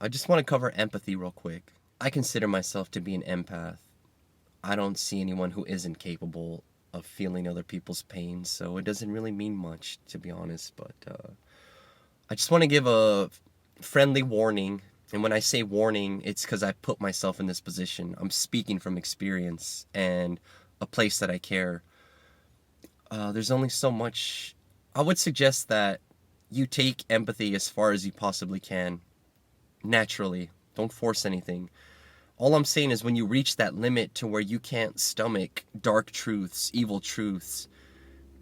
I just want to cover empathy real quick. I consider myself to be an empath. I don't see anyone who isn't capable of feeling other people's pain, so it doesn't really mean much, to be honest. But I just want to give a friendly warning. And when I say warning, it's because I put myself in this position. I'm speaking from experience and a place that I care. There's only so much. I would suggest that you take empathy as far as you possibly can, naturally. Don't force anything. All I'm saying is when you reach that limit to where you can't stomach dark truths, evil truths,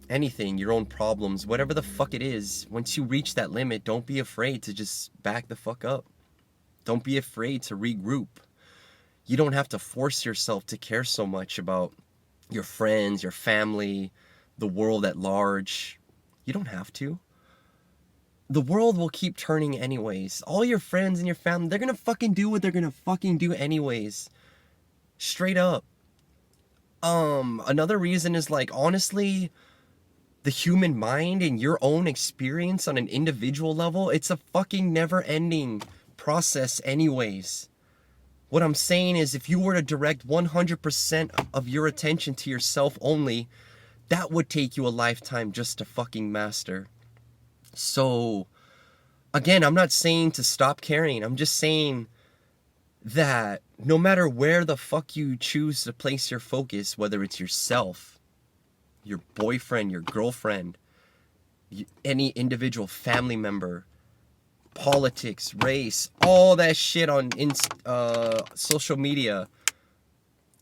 anything, your own problems, whatever the fuck it is, once you reach that limit, don't be afraid to just back the fuck up. Don't be afraid to regroup. You don't have to force yourself to care so much about your friends, your family, the world at large. You don't have to. The world will keep turning anyways. All your friends and your family, they're gonna fucking do what they're gonna fucking do anyways. Straight up. Another reason is like, honestly, the human mind and your own experience on an individual level, it's a fucking never ending process anyways. What I'm saying is if you were to direct 100% of your attention to yourself only, that would take you a lifetime just to fucking master. So, again, I'm not saying to stop caring. I'm just saying that no matter where the fuck you choose to place your focus, whether it's yourself, your boyfriend, your girlfriend, any individual family member, politics, race, all that shit on social media,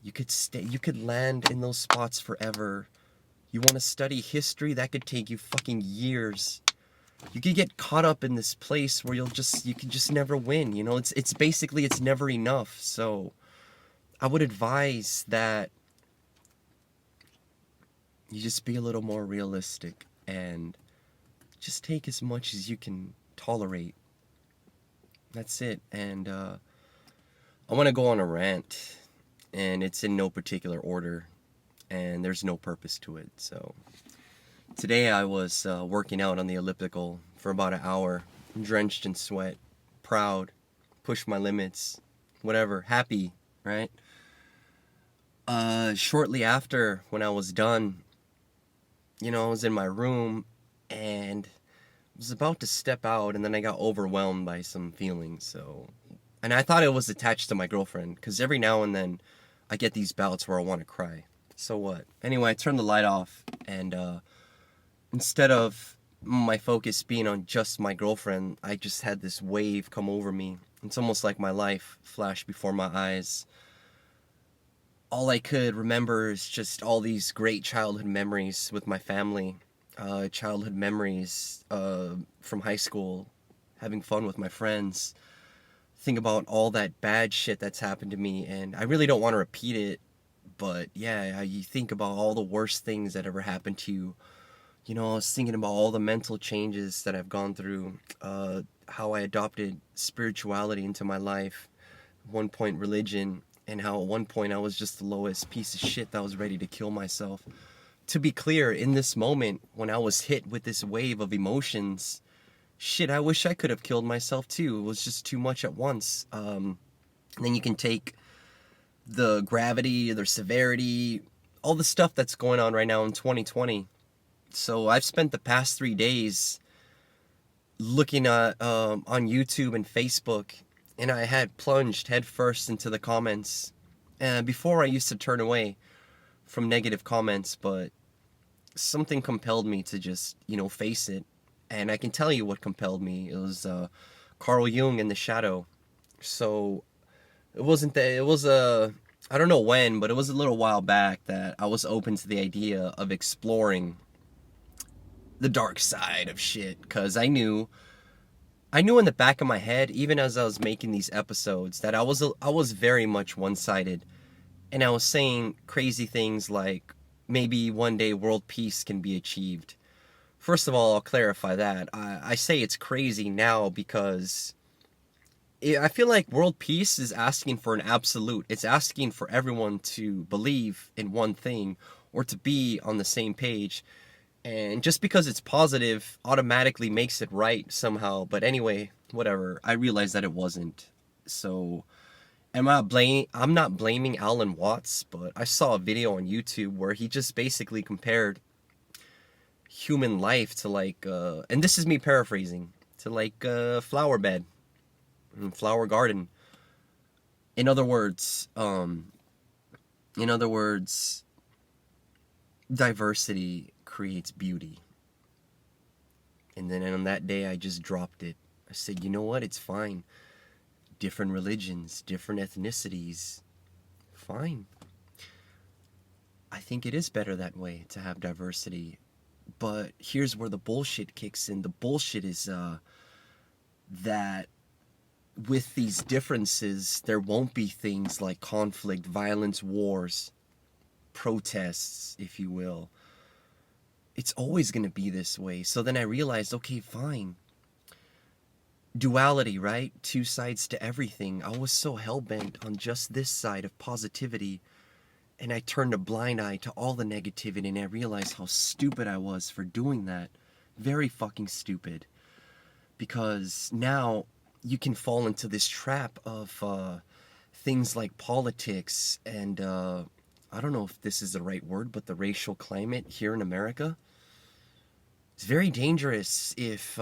you could land in those spots forever. You want to study history, that could take you fucking years. You could get caught up in this place where you could just never win. You know, it's basically it's never enough. So I would advise that you just be a little more realistic and just take as much as you can tolerate. That's it. And I want to go on a rant, and it's in no particular order, and there's no purpose to it. So today I was working out on the elliptical for about an hour, drenched in sweat, proud, pushed my limits, whatever, happy, right? Shortly after, when I was done, I was in my room and was about to step out, and then I got overwhelmed by some feelings. And I thought it was attached to my girlfriend, because every now and then I get these bouts where I want to cry. So what? Anyway, I turned the light off, and instead of my focus being on just my girlfriend, I just had this wave come over me. It's almost like my life flashed before my eyes. All I could remember is just all these great childhood memories with my family. Childhood memories from high school, having fun with my friends. Think about all that bad shit that's happened to me, and I really don't want to repeat it, but yeah, you think about all the worst things that ever happened to you. I was thinking about all the mental changes that I've gone through, how I adopted spirituality into my life, at one point religion, and how at one point I was just the lowest piece of shit that was ready to kill myself. To be clear, in this moment, when I was hit with this wave of emotions, shit, I wish I could have killed myself too. It was just too much at once. And then you can take the gravity, the severity, all the stuff that's going on right now in 2020. So I've spent the past 3 days looking at on YouTube and Facebook, and I had plunged headfirst into the comments. And before I used to turn away from negative comments, but something compelled me to just, face it. And I can tell you what compelled me. It was Carl Jung in The Shadow. So it wasn't that, it was I don't know when, but it was a little while back that I was open to the idea of exploring the dark side of shit, because I knew in the back of my head, even as I was making these episodes, that I was very much one-sided, and I was saying crazy things like maybe one day world peace can be achieved. First of all, I'll clarify that I say it's crazy now because I feel like world peace is asking for an absolute. It's asking for everyone to believe in one thing or to be on the same page. And just because it's positive automatically makes it right somehow. But anyway, whatever. I realized that it wasn't. So I'm not blaming Alan Watts, but I saw a video on YouTube where he just basically compared human life to like and this is me paraphrasing, to like a flower bed and flower garden. In other words, diversity creates beauty. And then on that day I just dropped it. I said, you know what, it's fine. Different religions, different ethnicities, fine. I think it is better that way, to have diversity. But here's where the bullshit kicks in. The bullshit is that with these differences, there won't be things like conflict, violence, wars, protests, if you will. It's always going to be this way. So then I realized, okay, fine. Duality, right? Two sides to everything. I was so hell-bent on just this side of positivity, and I turned a blind eye to all the negativity, and I realized how stupid I was for doing that. Very fucking stupid. Because now you can fall into this trap of things like politics and, I don't know if this is the right word, but the racial climate here in America. It's very dangerous if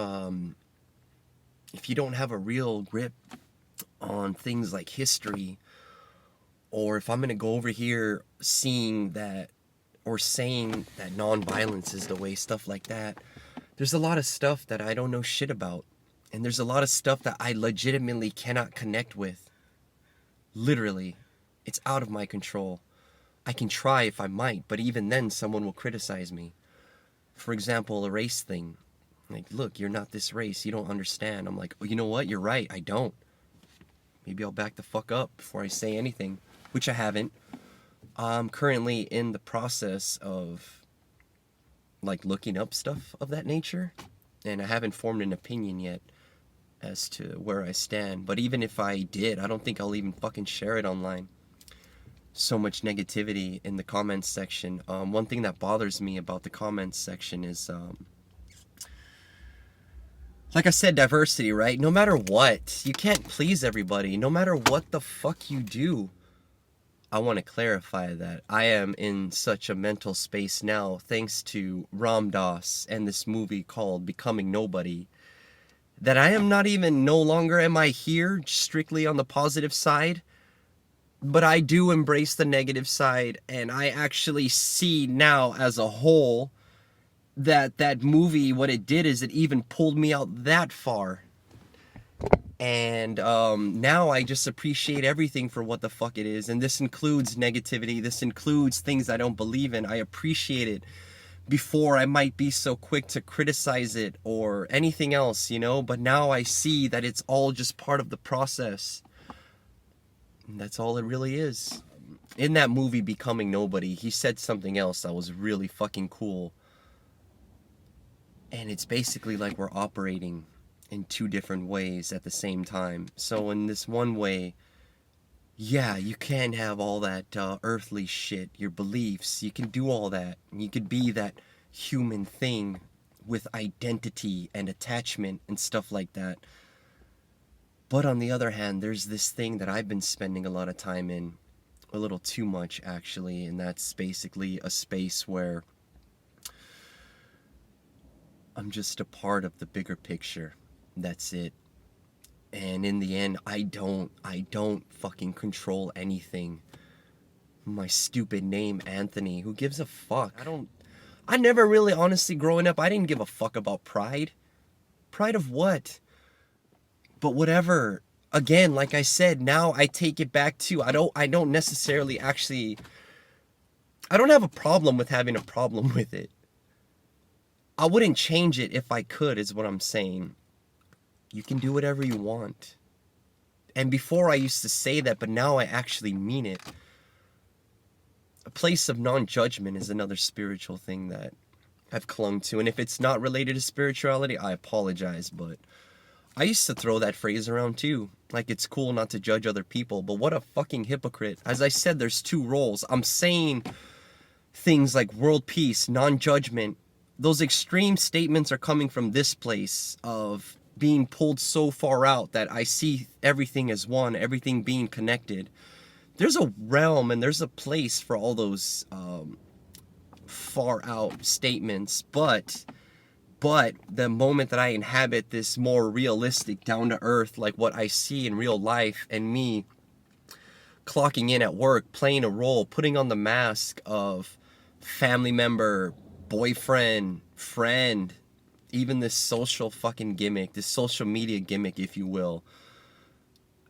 you don't have a real grip on things like history, or if I'm going to go over here seeing that or saying that nonviolence is the way, stuff like that. There's a lot of stuff that I don't know shit about. And there's a lot of stuff that I legitimately cannot connect with. Literally. It's out of my control. I can try if I might, but even then someone will criticize me. For example, a race thing. Like, look, you're not this race. You don't understand. I'm like, oh, you know what? You're right. I don't. Maybe I'll back the fuck up before I say anything, which I haven't. I'm currently in the process of, like, looking up stuff of that nature, and I haven't formed an opinion yet as to where I stand. But even if I did, I don't think I'll even fucking share it online. So much negativity in the comments section. One thing that bothers me about the comments section is, like I said, diversity, right? No matter what, you can't please everybody. No matter what the fuck you do. I want to clarify that I am in such a mental space now, thanks to Ram Dass and this movie called Becoming Nobody, that I am not even, no longer am I here strictly on the positive side, but I do embrace the negative side, and I actually see now as a whole that that movie, what it did is it even pulled me out that far. And now I just appreciate everything for what the fuck it is. And this includes negativity. This includes things I don't believe in. I appreciate it before I might be so quick to criticize it or anything else, you know. But now I see that it's all just part of the process. And that's all it really is. In that movie, Becoming Nobody, he said something else that was really fucking cool. And it's basically like we're operating in two different ways at the same time. So in this one way, yeah, you can have all that earthly shit, your beliefs, you can do all that. You could be that human thing with identity and attachment and stuff like that. But on the other hand, there's this thing that I've been spending a lot of time in, a little too much actually, and that's basically a space where I'm just a part of the bigger picture. That's it. And in the end, I don't fucking control anything. My stupid name, Anthony. Who gives a fuck? I never really, honestly, growing up, I didn't give a fuck about pride. Pride of what? But whatever. Again, like I said, now I take it back to, I don't necessarily actually, I don't have a problem with having a problem with it. I wouldn't change it if I could, is what I'm saying. You can do whatever you want. And before I used to say that, but now I actually mean it. A place of non-judgment is another spiritual thing that I've clung to. And if it's not related to spirituality, I apologize. But I used to throw that phrase around too. Like, it's cool not to judge other people. But what a fucking hypocrite. As I said, there's two roles. I'm saying things like world peace, non-judgment. Those extreme statements are coming from this place of being pulled so far out that I see everything as one, everything being connected. There's a realm and there's a place for all those far out statements, but the moment that I inhabit this more realistic, down to earth, like what I see in real life, and me clocking in at work, playing a role, putting on the mask of family member, boyfriend, friend, even this social fucking gimmick, this social media gimmick, if you will.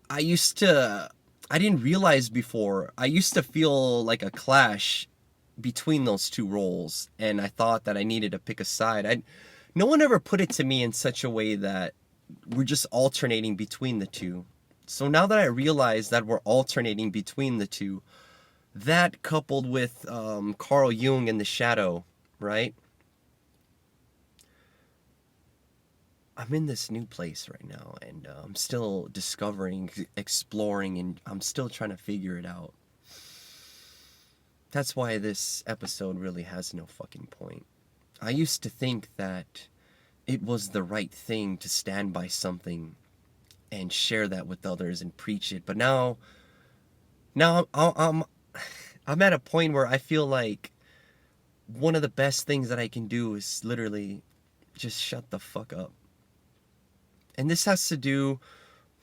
I didn't realize before, I used to feel like a clash between those two roles, and I thought that I needed to pick a side. No one ever put it to me in such a way that we're just alternating between the two. So now that I realize that we're alternating between the two, that coupled with Carl Jung and the shadow, right? I'm in this new place right now, and I'm still discovering, exploring, and I'm still trying to figure it out. That's why this episode really has no fucking point. I used to think that it was the right thing to stand by something and share that with others and preach it, but now I'm at a point where I feel like one of the best things that I can do is literally just shut the fuck up. And this has to do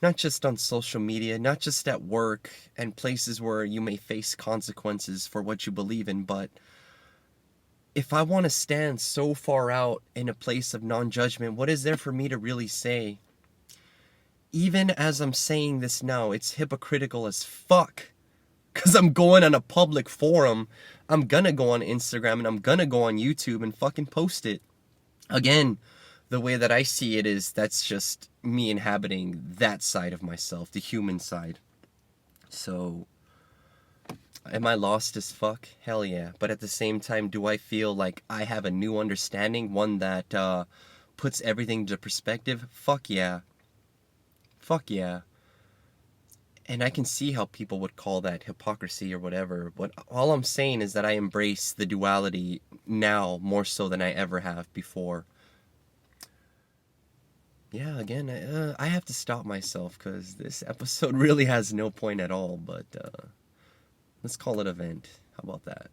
not just on social media, not just at work and places where you may face consequences for what you believe in, but if I want to stand so far out in a place of non-judgment, what is there for me to really say? Even as I'm saying this now, it's hypocritical as fuck. Because I'm going on a public forum. I'm gonna go on Instagram and I'm gonna go on YouTube and fucking post it. Again, the way that I see it is that's just me inhabiting that side of myself, the human side. So, am I lost as fuck? Hell yeah. But at the same time, do I feel like I have a new understanding? One that puts everything into perspective? Fuck yeah. Fuck yeah. And I can see how people would call that hypocrisy or whatever. But all I'm saying is that I embrace the duality now more so than I ever have before. Yeah, again, I have to stop myself because this episode really has no point at all. But let's call it a vent. How about that?